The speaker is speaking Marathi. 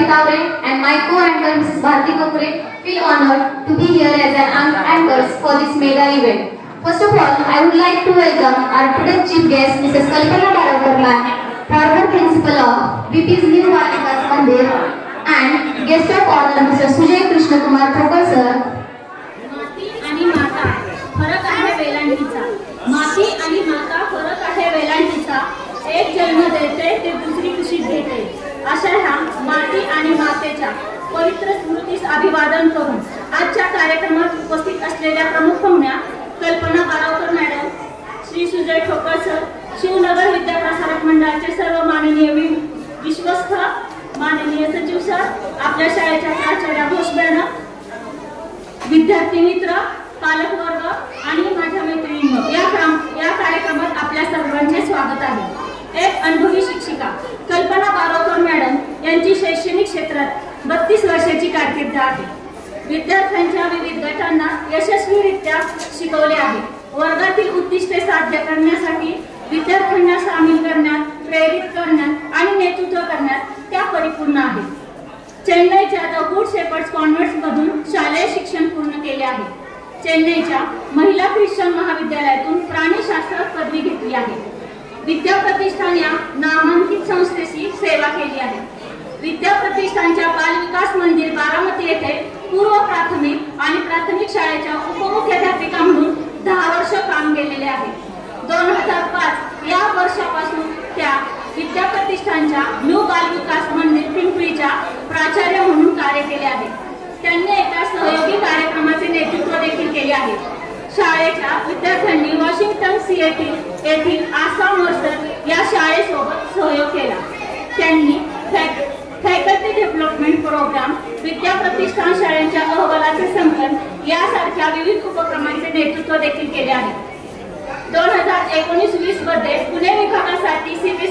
Tavre and my co-anchor Mrs. Bharti Kakure feel honored to be here as an anchors for this mega event. First of all, I would like to welcome our today's chief guest, Mrs. Kalpana Baravkar ma'am, former principal of VP's New Balikas Mandir, and guest of honor Mr. Sujay Krishna Kumar Thokar sir. माती आणि माता फरक आहे वेलांटीचा. माती आणि माता फरक आहे वेलांटीचा. एक जन्म देते ते दुसरी कुशीत घेते. अशा ह्या माती आणि मातेच्या पवित्र स्मृतीस अभिवादन करून आजच्या कार्यक्रमात उपस्थित असलेल्या प्रमुख पाहुण्या कल्पना बारावकर मॅडम, श्री सुजय ठोकर सर, शिवनगर विद्याप्रसारक मंडळाचे सर्व माननीय विश्वस्त, माननीय सचिव सर, आपल्या शाळेच्या प्राचार्या घोष मॅडम, विद्यार्थी मित्र, पालकवर्ग आणि माझ्या मैत्रिणींनो, या कार्यक्रमात आपल्या सर्वांचे स्वागत आहे. एक अनुभवी शिक्षिका कल्पना बारावकर मॅडम यांची शैक्षणिक क्षेत्रात 32 वर्षाची कारकीर्द आहे. विद्यार्थ्यांच्या विविध गटांना यशस्वीरित्या शिकवले आहे. वर्गातील उद्दिष्टे साध्य करण्यासाठी विद्यार्थ्यांना सामील करण्यात, प्रेरित करण्यात आणि नेतृत्व करण्यात त्या परिपूर्ण आहेत. चेन्नईच्या द गुड शेपर्ड्स कॉन्व्हेंट मधून शालेय शिक्षण पूर्ण केले आहे. चेन्नईच्या महिला ख्रिश्चन महाविद्यालयातून प्राणीशास्त्रात पदवी घेतली आहे. विद्याप्रतिष्ठान या नामांकित संस्थेशी सेवा केली आहे. विद्याप्रतिष्ठानच्या बालविकास मंदिर बारामती येथे पूर्व प्राथमिक आणि प्राथमिक शाळेच्या उपमुख्याध्यापिका म्हणून 10 वर्ष काम केलेले आहे. 2005 या वर्षापासून त्या विद्याप्रतिष्ठानच्या न्यू बालविकास मंदिर पिंपरीच्या प्राचार्य म्हणून कार्य केले आहे. त्यांनी एका सहयोगी कार्यक्रमाचे नेतृत्व देखील केले आहे. शाळेच्या विद्यार्थ्यांनी वॉशिंग्टन सिएटल येथील आसाम वर्सर या शाळेसोबत सहयोग केला. त्यांनी फॅकल्टी डेव्हलपमेंट प्रोग्राम, विद्याप्रतिष्ठान शाळेच्या अहवालाचे संकलन यासारख्या विविध उपक्रमांचे नेतृत्व देखील केले आहे. 2019-20 मध्ये पुणे विभागासाठी CBSE